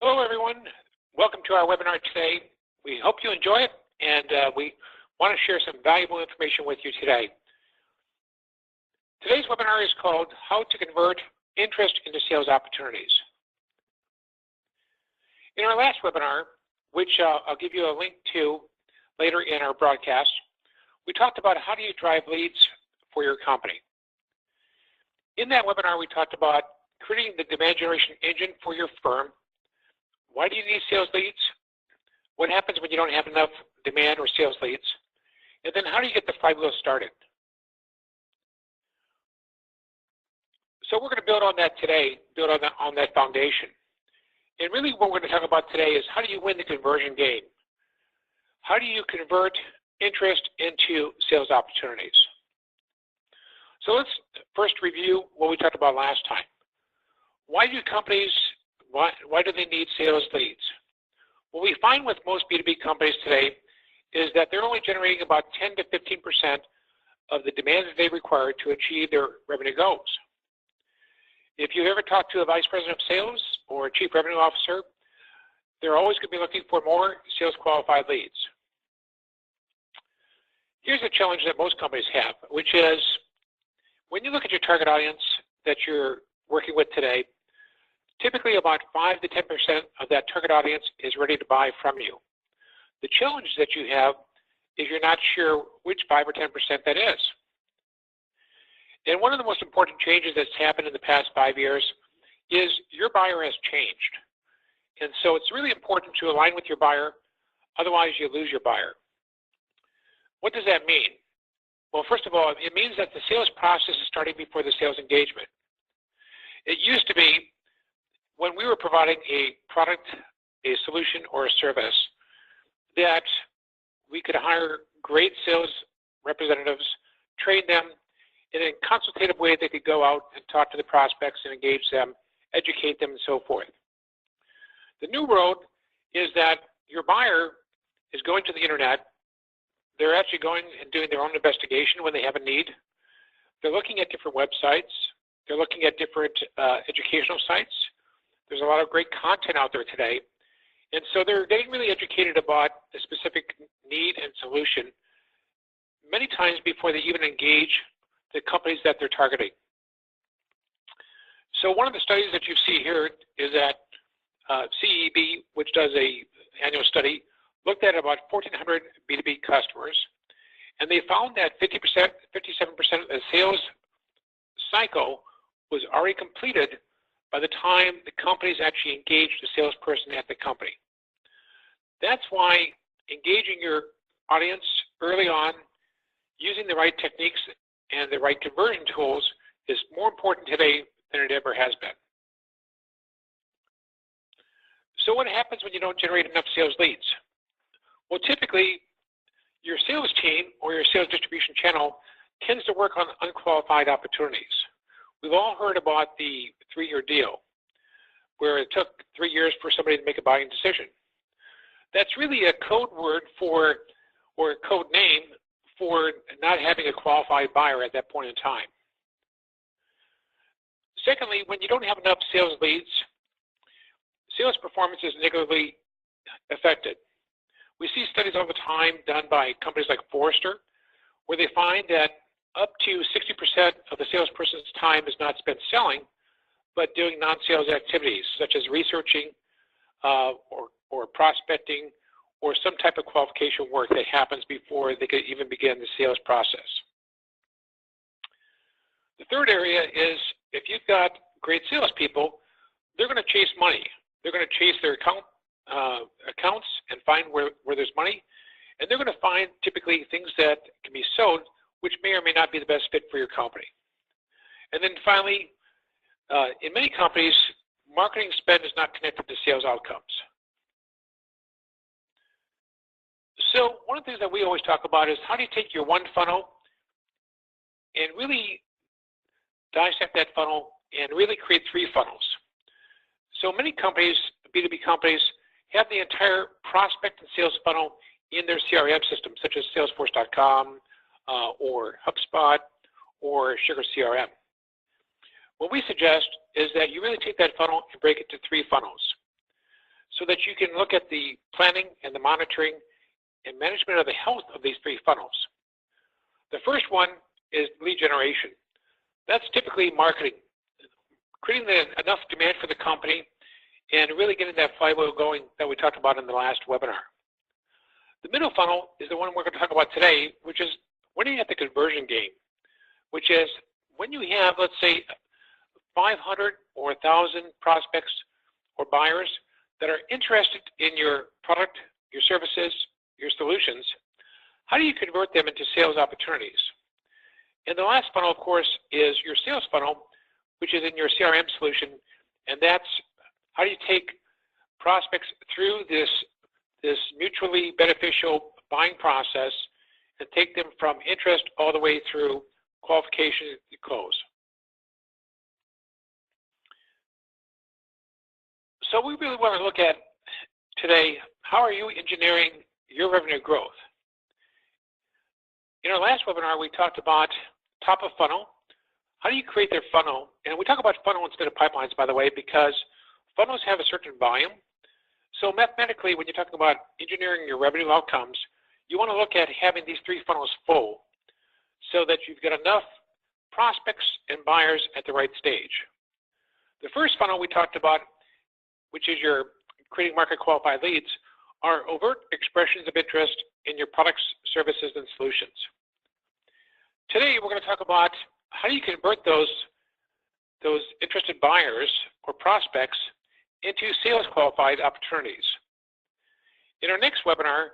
Hello, everyone. Welcome to our webinar today. We hope you enjoy it, and we want to share some valuable information with you today. Today's webinar is called How to Convert Interest into Sales Opportunities. In our last webinar, which I'll give you a link to later in our broadcast, we talked about how do you drive leads for your company. In that webinar, we talked about creating the demand generation engine for your firm. Why do you need sales leads? What happens when you don't have enough demand or sales leads? And then how do you get the flywheel started? So we're going to build on that today, build on that foundation. And really what we're going to talk about today is how do you win the conversion game? How do you convert interest into sales opportunities? So let's first review what we talked about last time. Why do they need sales leads? What we find with most B2B companies today is that they're only generating about 10 to 15% of the demand that they require to achieve their revenue goals. If you ever talk to a vice president of sales or a chief revenue officer, they're always going to be looking for more sales qualified leads. Here's a challenge that most companies have, which is when you look at your target audience that you're working with today, typically about 5 to 10% of that target audience is ready to buy from you. The challenge that you have is you're not sure which 5 or 10% that is. And one of the most important changes that's happened in the past 5 years is your buyer has changed. And so it's really important to align with your buyer, otherwise you lose your buyer. What does that mean? Well, first of all, it means that the sales process is starting before the sales engagement. It used to be when we were providing a product, a solution, or a service that we could hire great sales representatives, train them in a consultative way. They could go out and talk to the prospects and engage them, educate them, and so forth. The new world is that your buyer is going to the internet. They're actually going and doing their own investigation when they have a need. They're looking at different websites. They're looking at different educational sites. There's a lot of great content out there today. And so they're getting really educated about the specific need and solution many times before they even engage the companies that they're targeting. So one of the studies that you see here is that CEB, which does an annual study, looked at about 1,400 B2B customers, and they found that 50%, 57% of the sales cycle was already completed by the time the companies actually engaged the salesperson at the company. That's why engaging your audience early on, using the right techniques and the right conversion tools is more important today than it ever has been. So what happens when you don't generate enough sales leads? Well, typically, your sales team or your sales distribution channel tends to work on unqualified opportunities. We've all heard about the 3-year deal, where it took 3 years for somebody to make a buying decision. That's really a code word for, or a code name for not having a qualified buyer at that point in time. Secondly, when you don't have enough sales leads, sales performance is negatively affected. We see studies all the time done by companies like Forrester, where they find that up to 60% of the salesperson's time is not spent selling, but doing non-sales activities such as researching or prospecting or some type of qualification work that happens before they could even begin the sales process. The third area is if you've got great salespeople, they're going to chase money. They're going to chase their accounts and find where there's money, and they're going to find typically things that can be sold which may or may not be the best fit for your company. And then finally, in many companies, marketing spend is not connected to sales outcomes. So one of the things that we always talk about is how do you take your one funnel and really dissect that funnel and really create 3 funnels. So many companies, B2B companies, have the entire prospect and sales funnel in their CRM system, such as Salesforce.com or HubSpot or Sugar CRM. What we suggest is that you really take that funnel and break it to 3 funnels. so that you can look at the planning and the monitoring and management of the health of these three funnels. The first one is lead generation. That's typically marketing, creating enough demand for the company and really getting that flywheel going that we talked about in the last webinar. The middle funnel is the one we're going to talk about today, which is winning at the conversion game, which is when you have, let's say, 500 or 1,000 prospects or buyers that are interested in your product, your services, your solutions, how do you convert them into sales opportunities? And the last funnel, of course, is your sales funnel, which is in your CRM solution, and that's how do you take prospects through this mutually beneficial buying process and take them from interest all the way through qualification to close. So we really want to look at today, how are you engineering your revenue growth? In our last webinar, we talked about top of funnel. How do you create their funnel? And we talk about funnel instead of pipelines, by the way, because funnels have a certain volume. So mathematically, when you're talking about engineering your revenue outcomes, you want to look at having these three funnels full so that you've got enough prospects and buyers at the right stage. The first funnel we talked about, which is your creating market qualified leads, are overt expressions of interest in your products, services, and solutions. Today, we're going to talk about how do you convert those interested buyers or prospects into sales qualified opportunities. In our next webinar,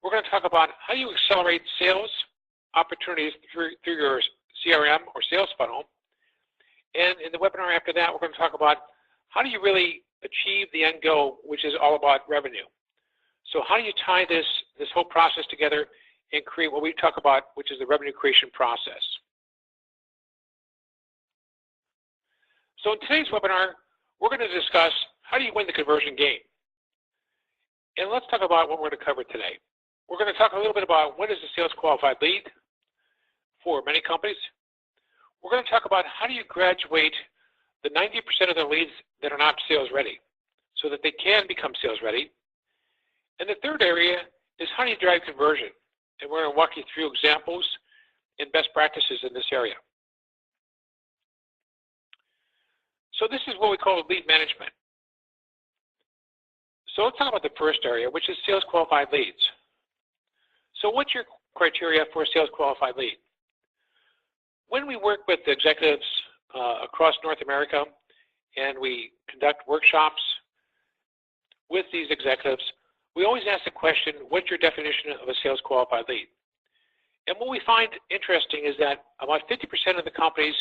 we're going to talk about how you accelerate sales opportunities through your CRM or sales funnel. And in the webinar after that, we're going to talk about how do you really achieve the end goal, which is all about revenue. So how do you tie this whole process together and create what we talk about, which is the revenue creation process. So in today's webinar, we're going to discuss how do you win the conversion game. And let's talk about what we're going to cover today. We're going to talk a little bit about what is a sales qualified lead for many companies. We're going to talk about how do you graduate the 90% of the leads that are not sales ready so that they can become sales ready. And the third area is how do you drive conversion? And we're going to walk you through examples and best practices in this area. So this is what we call lead management. So let's talk about the first area, which is sales qualified leads. So what's your criteria for a sales qualified lead? When we work with executives across North America and we conduct workshops with these executives, we always ask the question, what's your definition of a sales qualified lead? And what we find interesting is that about 50% of the companies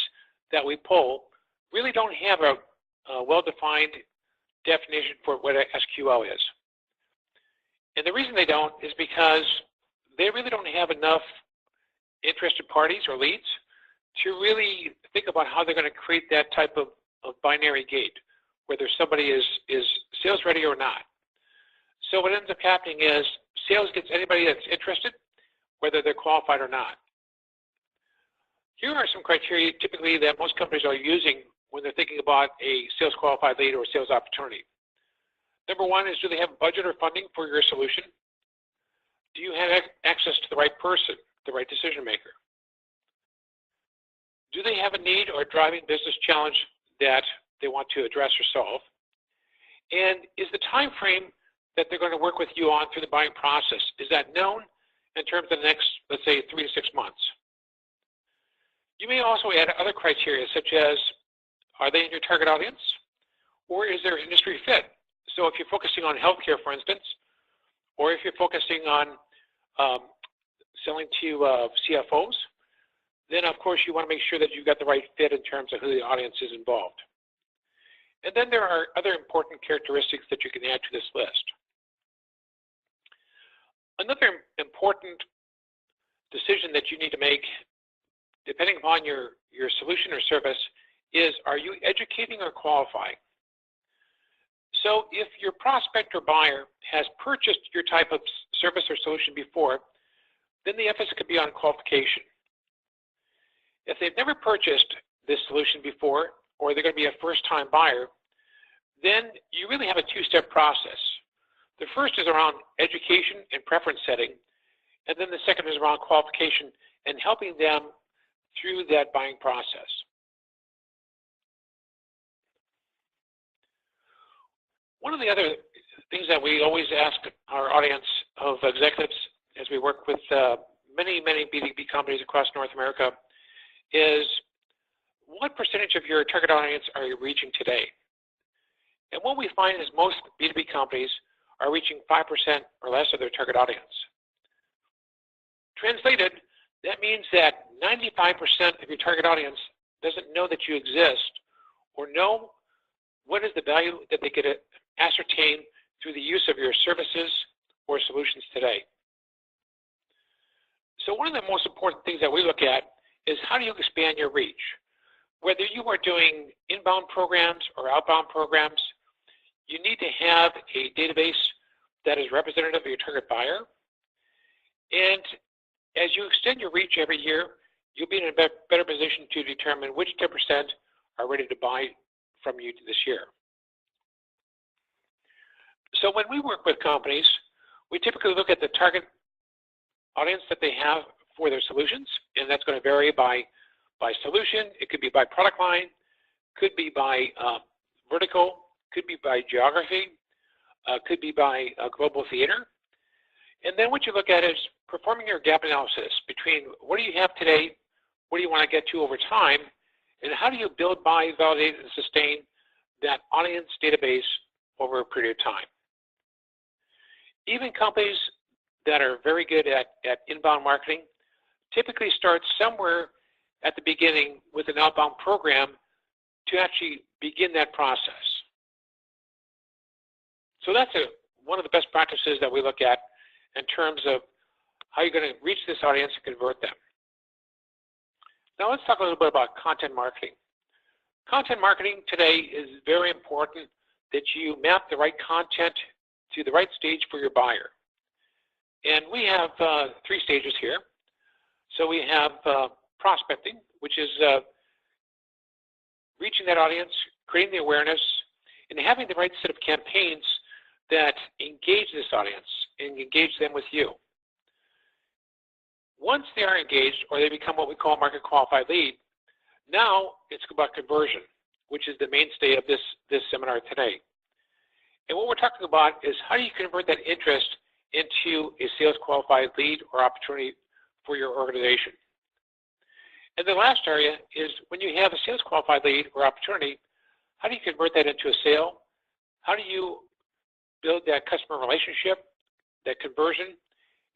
that we poll really don't have a well-defined definition for what SQL is. And the reason they don't is because they really don't have enough interested parties or leads to really think about how they're going to create that type of binary gate, whether somebody is sales ready or not. So what ends up happening is sales gets anybody that's interested, whether they're qualified or not. Here are some criteria typically that most companies are using when they're thinking about a sales qualified lead or a sales opportunity. Number one is, do they have budget or funding for your solution? Do you have access to the right person, the right decision maker? Do they have a need or a driving business challenge that they want to address or solve? And is the time frame that they're going to work with you on through the buying process, is that known in terms of the next, let's say, 3 to 6 months? You may also add other criteria such as, are they in your target audience? Or is there industry fit? So if you're focusing on healthcare, for instance, or if you're focusing on selling to CFOs, then of course you want to make sure that you've got the right fit in terms of who the audience is involved. And then there are other important characteristics that you can add to this list. Another important decision that you need to make, depending upon your solution or service, is, are you educating or qualifying? So if your prospect or buyer has purchased your type of service or solution before, then the emphasis could be on qualification. If they've never purchased this solution before, or they're going to be a first-time buyer, then you really have a two-step process. The first is around education and preference setting, and then the second is around qualification and helping them through that buying process. One of the other things that we always ask our audience of executives as we work with many B2B companies across North America is, what percentage of your target audience are you reaching today? And what we find is most B2B companies are reaching 5% or less of their target audience. Translated, that means that 95% of your target audience doesn't know that you exist or know what is the value that they could ascertain through the use of your services or solutions today. So one of the most important things that we look at is, how do you expand your reach? Whether you are doing inbound programs or outbound programs, you need to have a database that is representative of your target buyer. And as you extend your reach every year, you'll be in a better position to determine which 10% are ready to buy from you this year. So when we work with companies, we typically look at the target audience that they have for their solutions, and that's going to vary by solution. It could be by product line, could be by vertical, could be by geography, could be by global theater. And then what you look at is performing your gap analysis between what do you have today, what do you want to get to over time, and how do you build, buy, validate, and sustain that audience database over a period of time. Even companies that are very good at inbound marketing typically start somewhere at the beginning with an outbound program to actually begin that process. So that's one of the best practices that we look at in terms of how you're going to reach this audience and convert them. Now let's talk a little bit about content marketing. Content marketing today is very important that you map the right content to the right stage for your buyer. And we have 3 stages here. So we have prospecting, which is reaching that audience, creating the awareness, and having the right set of campaigns that engage this audience and engage them with you. Once they are engaged, or they become what we call a market qualified lead, now it's about conversion, which is the mainstay of this seminar today. And what we're talking about is, how do you convert that interest into a sales qualified lead or opportunity for your organization? And the last area is, when you have a sales qualified lead or opportunity, how do you convert that into a sale? How do you build that customer relationship, that conversion,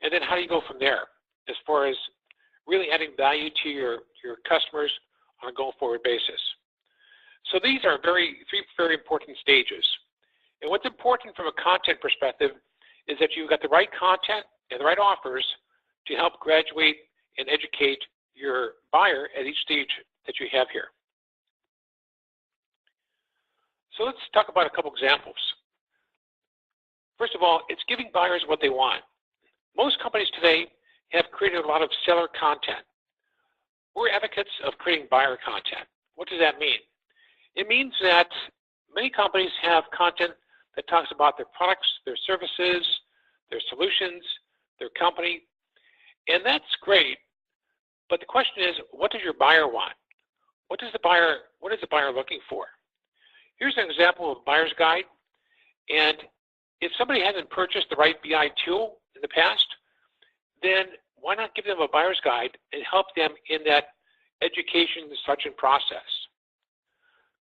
and then how do you go from there as far as really adding value to your customers on a go-forward basis? So these are 3 very important stages. And what's important from a content perspective is that you've got the right content and the right offers to help graduate and educate your buyer at each stage that you have here. So let's talk about a couple examples. First of all, it's giving buyers what they want. Most companies today have created a lot of seller content. We're advocates of creating buyer content. What does that mean? It means that many companies have content that talks about their products, their services, their solutions, their company, and that's great. But the question is, what does your buyer want? What is the buyer looking for? Here's an example of a buyer's guide. And if somebody hasn't purchased the right BI tool in the past, then why not give them a buyer's guide and help them in that education selection process?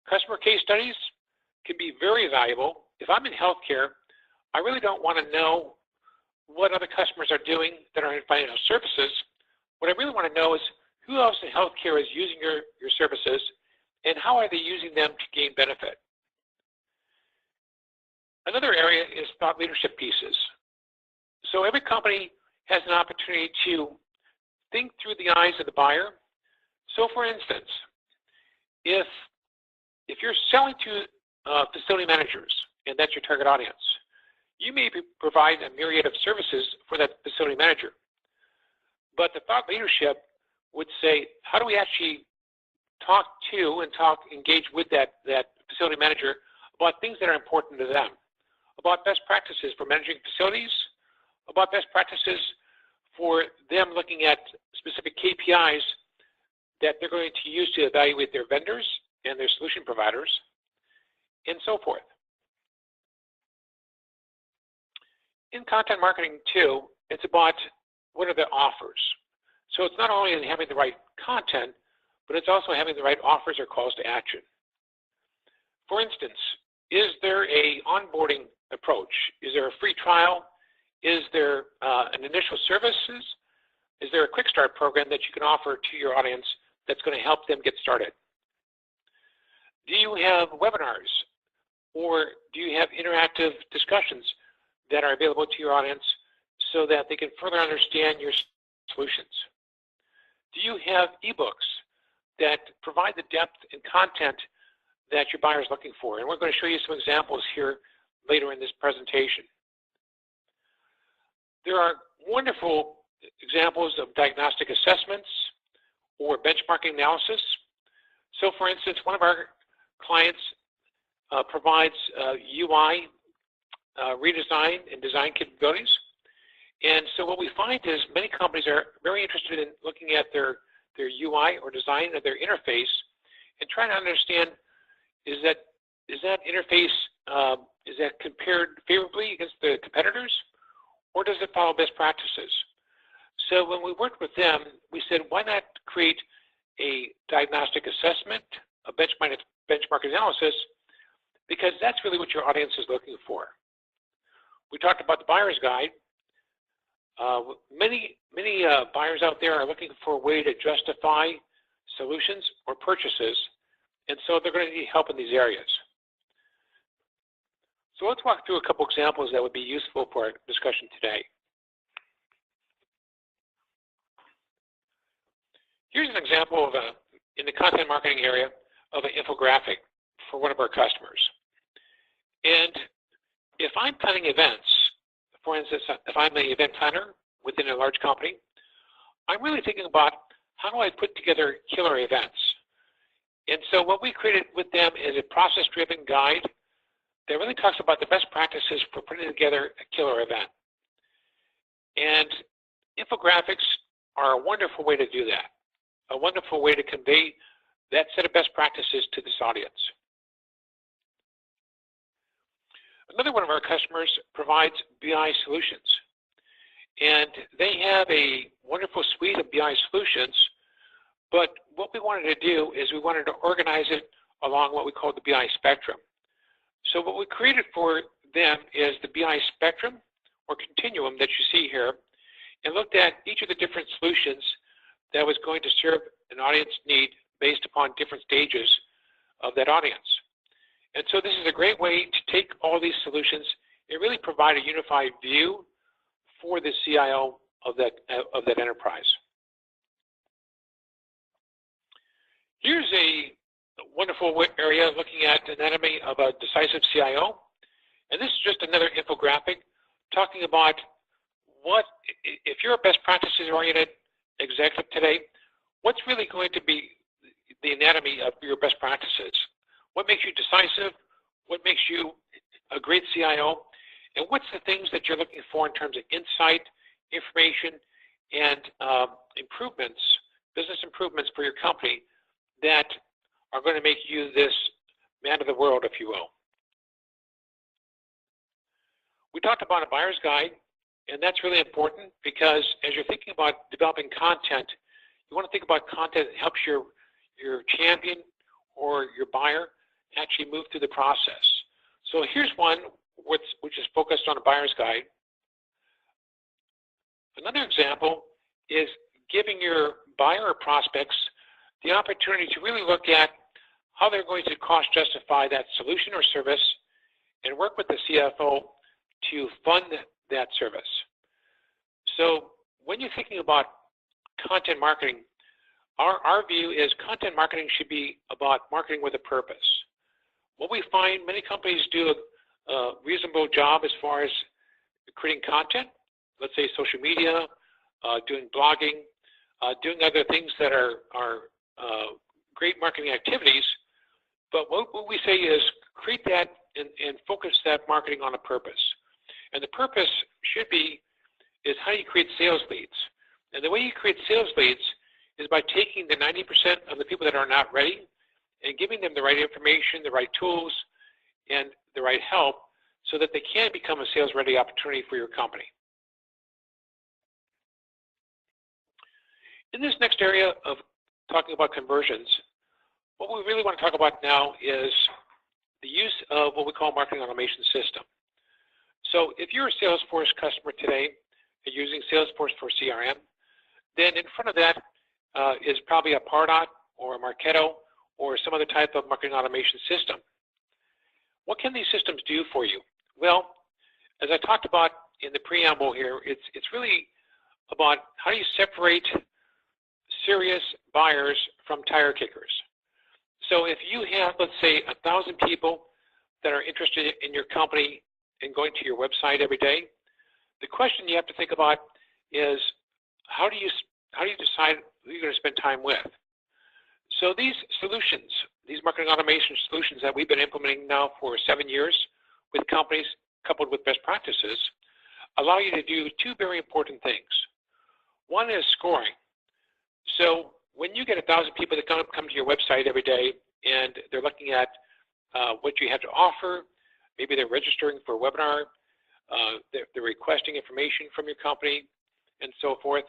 Customer case studies can be very valuable. If I'm in healthcare, I really don't want to know what other customers are doing that are in financial services. What I really want to know is, who else in healthcare is using your services, and how are they using them to gain benefit? Another area is thought leadership pieces. So every company has an opportunity to think through the eyes of the buyer. So for instance, if you're selling to facility managers, and that's your target audience, you may provide a myriad of services for that facility manager. But the thought leadership would say, how do we actually talk to and engage with that facility manager about things that are important to them, about best practices for managing facilities, about best practices for them looking at specific KPIs that they're going to use to evaluate their vendors and their solution providers, and so forth. In content marketing too, it's about what are the offers. So it's not only having the right content, but it's also having the right offers or calls to action. For instance, is there a onboarding approach? Is there a free trial? Is there an initial services? Is there a quick start program that you can offer to your audience that's going to help them get started? Do you have webinars, or do you have interactive discussions that are available to your audience so that they can further understand your solutions? Do you have ebooks that provide the depth and content that your buyer is looking for? And we're going to show you some examples here later in this presentation. There are wonderful examples of diagnostic assessments or benchmarking analysis. So for instance, one of our clients provides UI redesign and design capabilities. And so what we find is many companies are very interested in looking at their UI or design of their interface and trying to understand, is that interface, is that compared favorably against the competitors, or does it follow best practices? So when we worked with them, we said, why not create a diagnostic assessment, a benchmark analysis, because that's really what your audience is looking for. We talked about the buyer's guide. Many buyers out there are looking for a way to justify solutions or purchases, and so they're going to need help in these areas. So let's walk through a couple examples that would be useful for our discussion today. Here's an example of in the content marketing area of an infographic for one of our customers. And if I'm planning events, for instance, if I'm an event planner within a large company, I'm really thinking about how do I put together killer events. And so what we created with them is a process-driven guide that really talks about the best practices for putting together a killer event. And infographics are a wonderful way to do that, a wonderful way to convey that set of best practices to this audience. Another one of our customers provides BI solutions. And they have a wonderful suite of BI solutions, but what we wanted to do is we wanted to organize it along what we call the BI spectrum. So what we created for them is the BI spectrum or continuum that you see here, and looked at each of the different solutions that was going to serve an audience need based upon different stages of that audience. And so this is a great way to take all these solutions and really provide a unified view for the CIO of that enterprise. Here's a wonderful area looking at anatomy of a decisive CIO. And this is just another infographic talking about what, if you're a best practices oriented executive today, what's really going to be the anatomy of your best practices? What makes you decisive? What makes you a great CIO? And what's the things that you're looking for in terms of insight, information, and improvements, business improvements for your company that are going to make you this man of the world, if you will. We talked about a buyer's guide, and that's really important because as you're thinking about developing content, you want to think about content that helps your champion or your buyer actually move through the process. So here's one which is focused on a buyer's guide. Another example is giving your buyer or prospects the opportunity to really look at how they're going to cost justify that solution or service and work with the CFO to fund that service. So when you're thinking about content marketing, our view is content marketing should be about marketing with a purpose. What we find many companies do a reasonable job as far as creating content, let's say social media, doing blogging, doing other things that are great marketing activities. But what we say is create that and focus that marketing on a purpose. And the purpose should be is how you create sales leads. And the way you create sales leads is by taking the 90% of the people that are not ready and giving them the right information, the right tools, and the right help so that they can become a sales-ready opportunity for your company. In this next area of talking about conversions, what we really want to talk about now is the use of what we call marketing automation system. So if you're a Salesforce customer today and using Salesforce for CRM, then in front of that is probably a Pardot or a Marketo or some other type of marketing automation system. What can these systems do for you? Well, as I talked about in the preamble here, it's really about how do you separate serious buyers from tire kickers. So if you have, let's say, 1,000 people that are interested in your company and going to your website every day, the question you have to think about is how do you decide who you're going to spend time with? So these solutions, these marketing automation solutions that we've been implementing now for 7 years with companies coupled with best practices, allow you to do two very important things. One is scoring. So when you get 1,000 people that come to your website every day and they're looking at what you have to offer, maybe they're registering for a webinar, they're requesting information from your company, and so forth,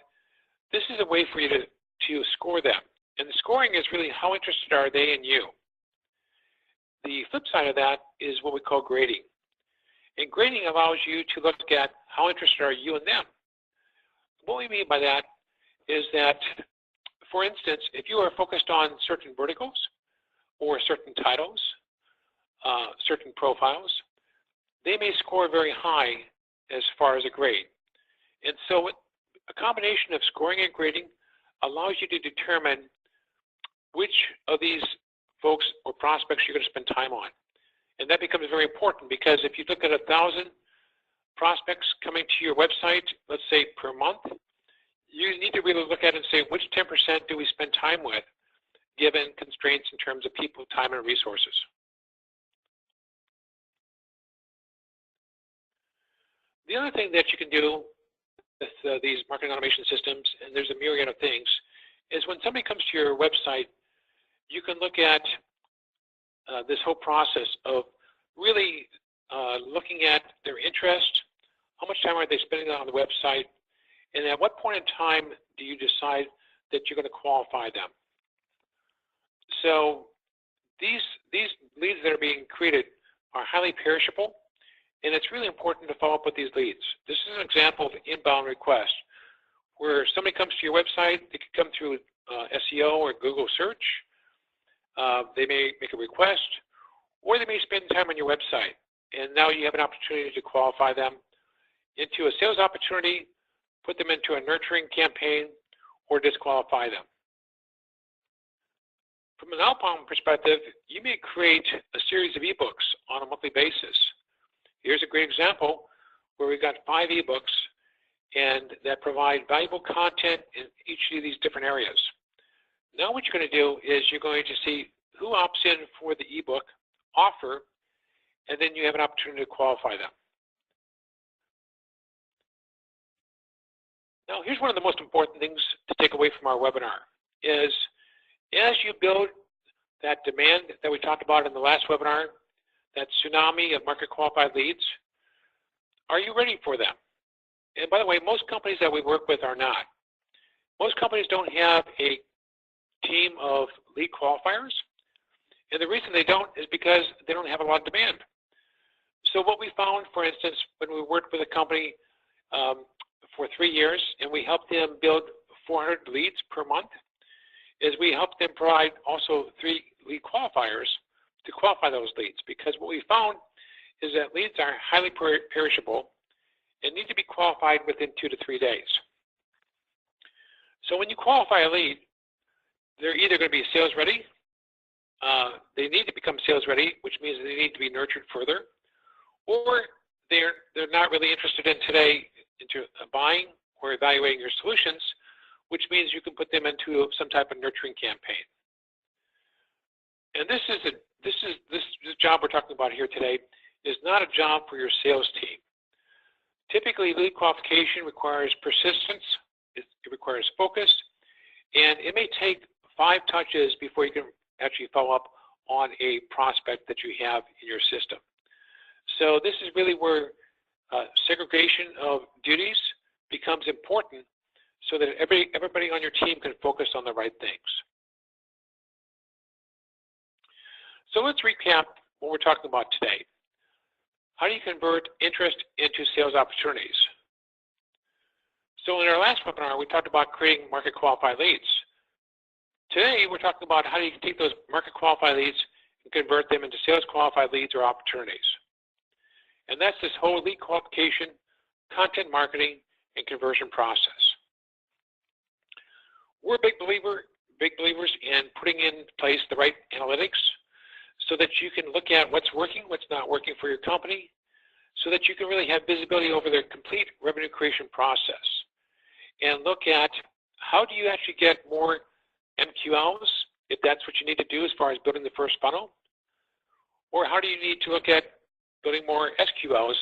this is a way for you to score them. And the scoring is really how interested are they in you. The flip side of that is what we call grading. And grading allows you to look at how interested are you in them. What we mean by that is that, for instance, if you are focused on certain verticals or certain titles, certain profiles, they may score very high as far as a grade. And so a combination of scoring and grading allows you to determine which of these folks or prospects you're going to spend time on. And that becomes very important because if you look at 1,000 prospects coming to your website, let's say per month, you need to really look at it and say, which 10% do we spend time with, given constraints in terms of people, time, and resources. The other thing that you can do with these marketing automation systems, and there's a myriad of things, is when somebody comes to your website, you can look at this whole process of really looking at their interest, how much time are they spending on the website, and at what point in time do you decide that you're going to qualify them. So these leads that are being created are highly perishable, and it's really important to follow up with these leads. This is an example of an inbound request where somebody comes to your website. They could come through SEO or Google search. They may make a request, or they may spend time on your website. And now you have an opportunity to qualify them into a sales opportunity, put them into a nurturing campaign, or disqualify them. From an outbound perspective, you may create a series of ebooks on a monthly basis. Here's a great example where we've got 5 ebooks and that provide valuable content in each of these different areas. Now what you're going to do is you're going to see who opts in for the ebook offer, and then you have an opportunity to qualify them. Now here's one of the most important things to take away from our webinar is as you build that demand that we talked about in the last webinar, that tsunami of market qualified leads, are you ready for them? And by the way, most companies that we work with are not. Most companies don't have a team of lead qualifiers, and the reason they don't is because they don't have a lot of demand. So what we found, for instance, when we worked with a company for 3 years and we helped them build 400 leads per month, is we helped them provide also 3 lead qualifiers to qualify those leads, because what we found is that leads are highly perishable and need to be qualified within 2 to 3 days. So when you qualify a lead, they're either going to be sales ready, they need to become sales ready, which means they need to be nurtured further, or they're not really interested in today into buying or evaluating your solutions, which means you can put them into some type of nurturing campaign. And this is this job we're talking about here today is not a job for your sales team. Typically, lead qualification requires persistence, it requires focus, and it may take 5 touches before you can actually follow up on a prospect that you have in your system. So this is really where segregation of duties becomes important so that everybody on your team can focus on the right things. So let's recap what we're talking about today. How do you convert interest into sales opportunities? So in our last webinar, we talked about creating market qualified leads. Today, we're talking about how do you take those market qualified leads and convert them into sales qualified leads or opportunities. And that's this whole lead qualification, content marketing, and conversion process. We're big believers in putting in place the right analytics so that you can look at what's working, what's not working for your company, so that you can really have visibility over the complete revenue creation process and look at how do you actually get more MQLs, if that's what you need to do as far as building the first funnel, or how do you need to look at building more SQLs,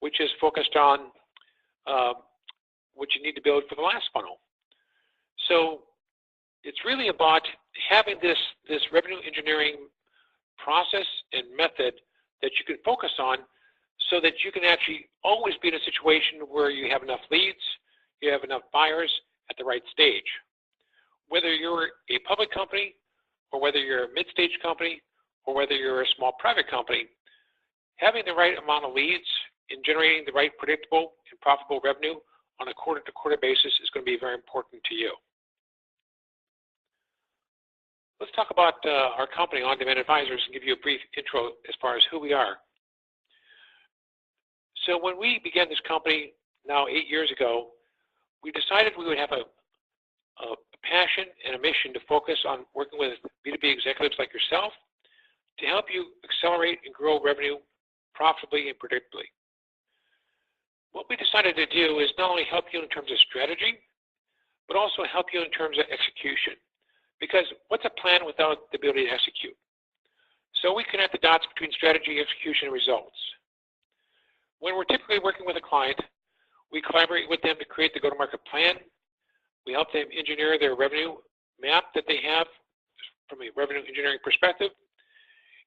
which is focused on what you need to build for the last funnel. So it's really about having this revenue engineering process and method that you can focus on so that you can actually always be in a situation where you have enough leads, you have enough buyers at the right stage. Whether you're a public company or whether you're a mid-stage company or whether you're a small private company, having the right amount of leads and generating the right predictable and profitable revenue on a quarter-to-quarter basis is going to be very important to you. Let's talk about our company, On Demand Advisors, and give you a brief intro as far as who we are. So when we began this company now 8 years ago, we decided we would have a passion and a mission to focus on working with B2B executives like yourself to help you accelerate and grow revenue profitably and predictably. What we decided to do is not only help you in terms of strategy, but also help you in terms of execution. Because what's a plan without the ability to execute? So we connect the dots between strategy, execution, and results. When we're typically working with a client, we collaborate with them to create the go-to-market plan. We help them engineer their revenue map that they have from a revenue engineering perspective.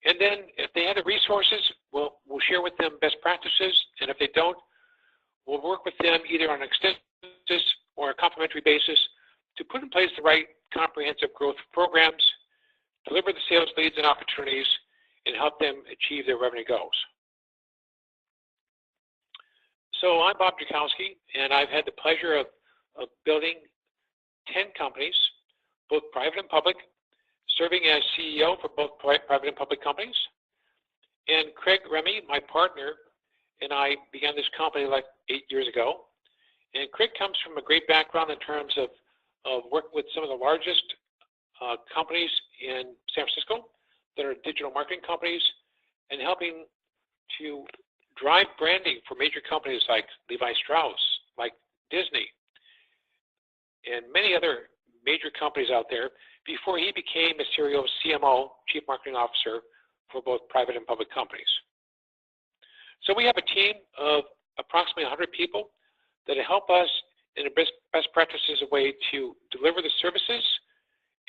And then if they have the resources, we'll share with them best practices. And if they don't, we'll work with them either on an extensive or a complementary basis to put in place the right comprehensive growth programs, deliver the sales leads and opportunities, and help them achieve their revenue goals. So I'm Bob Jakowski, and I've had the pleasure of building 10 companies, both private and public, serving as CEO for both private and public companies. And Craig Remy, my partner, and I began this company like 8 years ago. And Craig comes from a great background in terms of working with some of the largest companies in San Francisco that are digital marketing companies and helping to drive branding for major companies like Levi Strauss, like Disney, and many other major companies out there before he became a serial CMO, Chief Marketing Officer, for both private and public companies. So we have a team of approximately 100 people that help us in a best practices way to deliver the services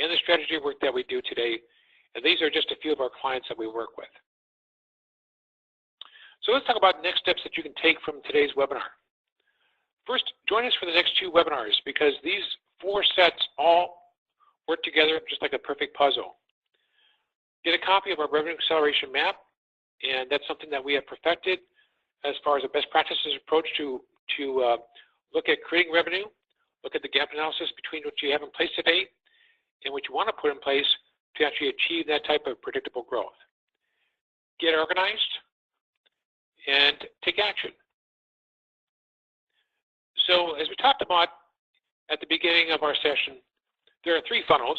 and the strategy work that we do today. And these are just a few of our clients that we work with. So let's talk about next steps that you can take from today's webinar. First, join us for the next 2 webinars because these 4 sets all work together just like a perfect puzzle. Get a copy of our revenue acceleration map, and that's something that we have perfected as far as a best practices approach to look at creating revenue, look at the gap analysis between what you have in place today and what you want to put in place to actually achieve that type of predictable growth. Get organized and take action. So as we talked about at the beginning of our session, there are 3 funnels.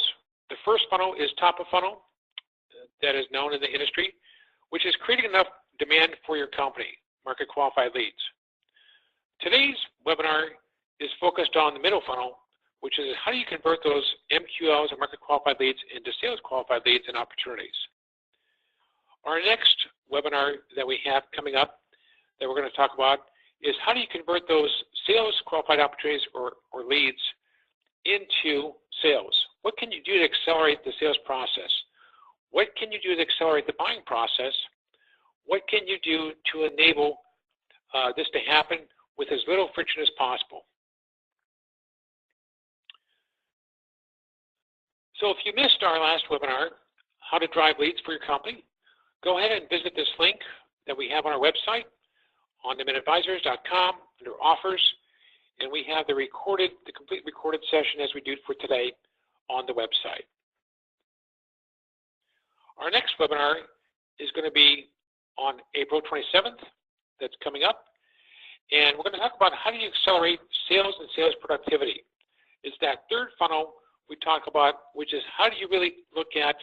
The first funnel is top of funnel, that is known in the industry, which is creating enough demand for your company, market qualified leads. Today's webinar is focused on the middle funnel, which is how do you convert those MQLs or market qualified leads into sales qualified leads and opportunities. Our next webinar that we have coming up that we're going to talk about is how do you convert those sales qualified opportunities or leads into sales? What can you do to accelerate the sales process? What can you do to accelerate the buying process? What can you do to enable this to happen with as little friction as possible? So if you missed our last webinar, how to drive leads for your company, go ahead and visit this link that we have on our website, OnDemandAdvisors.com, under offers, and we have the complete recorded session as we do for today on the website. Our next webinar is going to be on April 27th. That's coming up. And we're going to talk about how do you accelerate sales and sales productivity. It's that third funnel we talk about, which is how do you really look at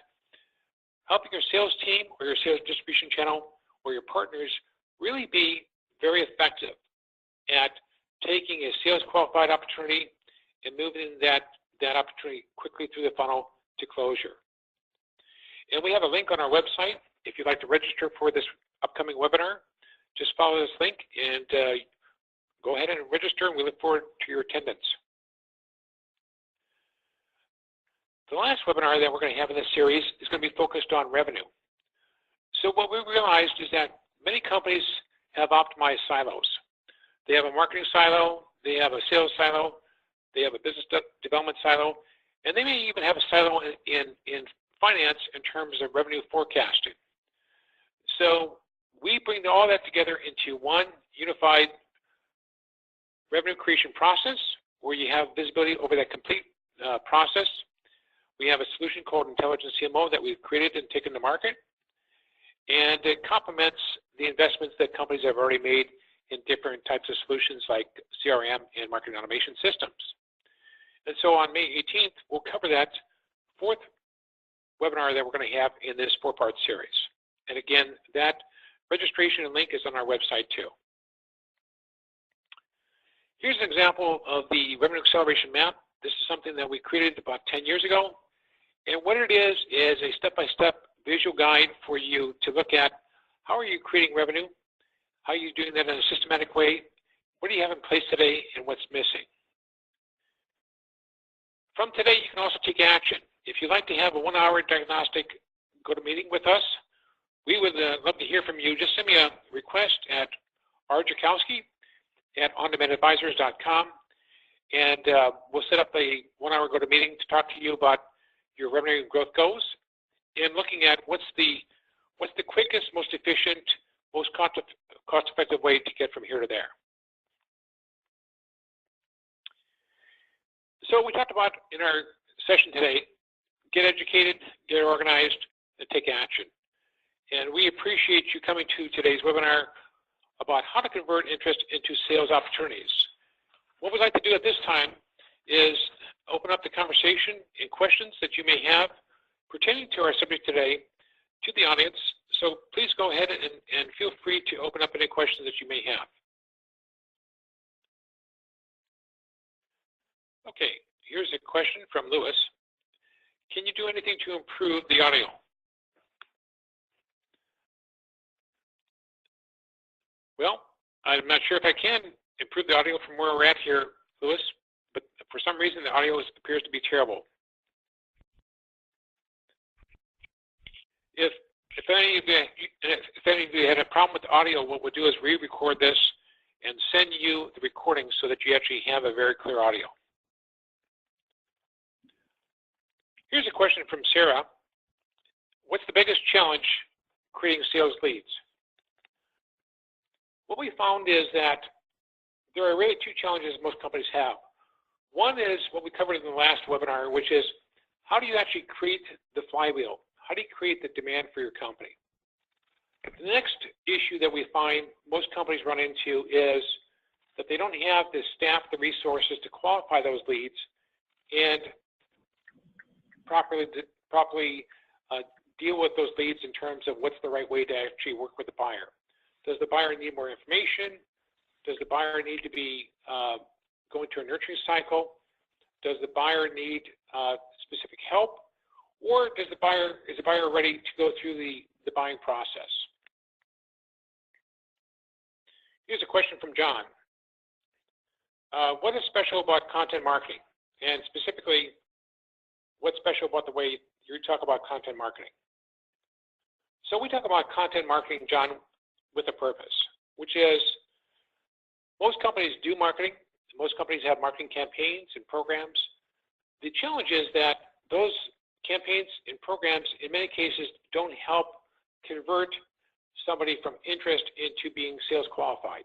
helping your sales team or your sales distribution channel or your partners really be very effective at taking a sales qualified opportunity and moving that opportunity quickly through the funnel to closure. And we have a link on our website. If you'd like to register for this upcoming webinar, just follow this link and go ahead and register, and we look forward to your attendance. The last webinar that we're going to have in this series is going to be focused on revenue. So what we realized is that many companies have optimized silos. They have a marketing silo, they have a sales silo, they have a business development silo, and they may even have a silo in finance in terms of revenue forecasting. So we bring all that together into one unified revenue creation process where you have visibility over that complete process. We have a solution called Intelligent CMO that we've created and taken to market, and it complements the investments that companies have already made in different types of solutions like CRM and marketing automation systems. And so on May 18th, we'll cover that fourth webinar that we're going to have in this four-part series. And again, that registration and link is on our website too. Here's an example of the revenue acceleration map. This is something that we created about 10 years ago. And what it is a step-by-step visual guide for you to look at how are you creating revenue, how are you doing that in a systematic way, what do you have in place today, and what's missing. From today, you can also take action. If you'd like to have a 1-hour diagnostic go-to-meeting with us, we would love to hear from you. Just send me a request at rjakowski@ondemandadvisors.com, and we'll set up a 1-hour go-to-meeting to talk to you about your revenue and growth goals and looking at what's the quickest, most efficient, most cost-effective way to get from here to there. So we talked about in our session today, get educated, get organized, and take action. And we appreciate you coming to today's webinar about how to convert interest into sales opportunities. What we'd like to do at this time is open up the conversation and questions that you may have pertaining to our subject today to the audience. So please go ahead and feel free to open up any questions that you may have. Okay, here's a question from Lewis. Can you do anything to improve the audio? Well, I'm not sure if I can improve the audio from where we're at here, Lewis, but for some reason the audio appears to be terrible. If any of you had a problem with the audio, what we'll do is re-record this and send you the recording so that you actually have a very clear audio. Here's a question from Sarah. What's the biggest challenge creating sales leads? What we found is that there are really two challenges most companies have. One is what we covered in the last webinar, which is how do you actually create the flywheel? How do you create the demand for your company? The next issue that we find most companies run into is that they don't have the staff, the resources to qualify those leads and properly deal with those leads in terms of what's the right way to actually work with the buyer. Does the buyer need more information? Does the buyer need to be going through a nurturing cycle? Does the buyer need specific help? Or is the buyer ready to go through the the buying process. Here's a question from John. What is special about content marketing? And specifically, what's special about the way you talk about content marketing? So we talk about content marketing, John, with a purpose, which is most companies do marketing. Most companies have marketing campaigns and programs. The challenge is that those campaigns and programs, in many cases, don't help convert somebody from interest into being sales qualified.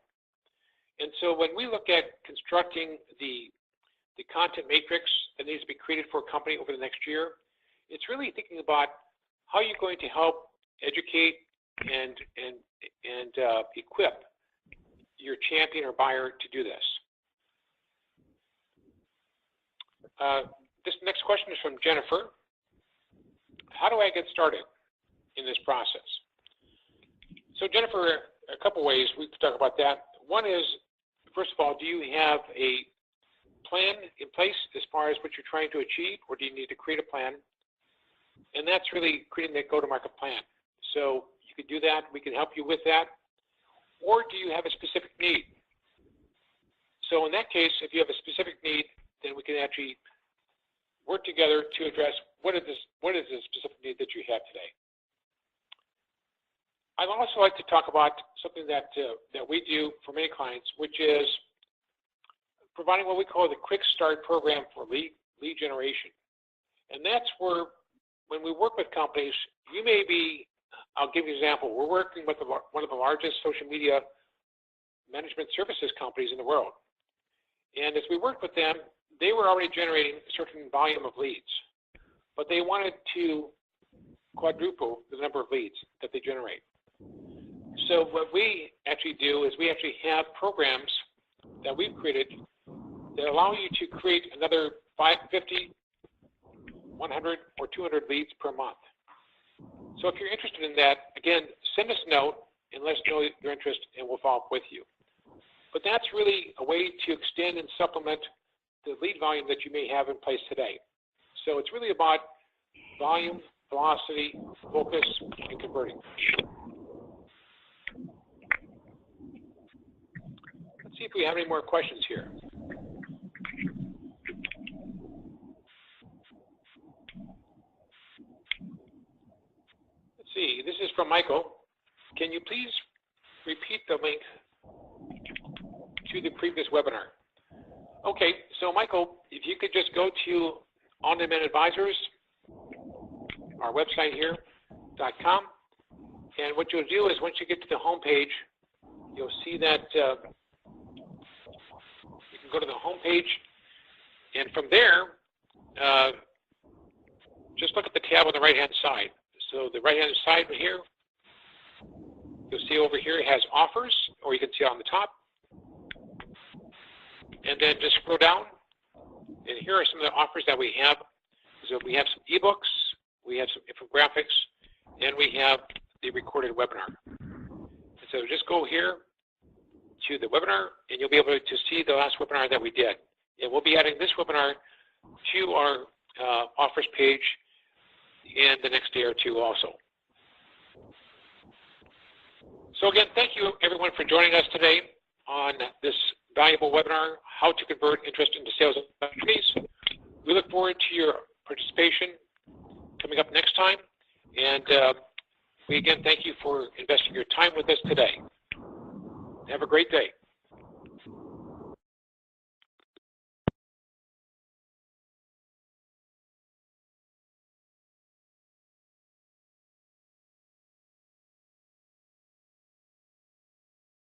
And so when we look at constructing the content matrix that needs to be created for a company over the next year, it's really thinking about how you're going to help educate and equip your champion or buyer to do this. This next question is from Jennifer. How do I get started in this process? So Jennifer, a couple ways we can talk about that. One is, first of all, do you have a plan in place as far as what you're trying to achieve, or do you need to create a plan? And that's really creating that go-to-market plan. So you can do that. We can help you with that. Or do you have a specific need? So in that case, if you have a specific need, then we can actually work together to address what is the specific need that you have today. I'd also like to talk about something that we do for many clients, which is providing what we call the Quick Start program for lead generation. And that's where, when we work with companies, you may be, I'll give you an example. We're working with one of the largest social media management services companies in the world. And as we worked with them, they were already generating a certain volume of leads, but they wanted to quadruple the number of leads that they generate. So what we actually do is we actually have programs that we've created that allow you to create another 50, 100, or 200 leads per month. So if you're interested in that, again, send us a note and let us know your interest, and we'll follow up with you. But that's really a way to extend and supplement the lead volume that you may have in place today. So it's really about volume, velocity, focus, and converting. Let's see if we have any more questions here. Let's see, this is from Michael. Can you please repeat the link to the previous webinar? Okay, so Michael, if you could just go to On Demand Advisors, our website here, .com, and what you'll do is once you get to the home page, you'll see that you can go to the home page, and from there, just look at the tab on the right-hand side. So the right-hand side here, you'll see over here it has offers, or you can see it on the top. And then just scroll down, and here are some of the offers that we have. So we have some ebooks, we have some infographics, and we have the recorded webinar. And so just go here to the webinar, and you'll be able to see the last webinar that we did. And we'll be adding this webinar to our offers page in the next day or two also. So again, thank you everyone for joining us today on this valuable webinar, How to Convert Interest into Sales Opportunities. We look forward to your participation coming up next time. And we again thank you for investing your time with us today. Have a great day.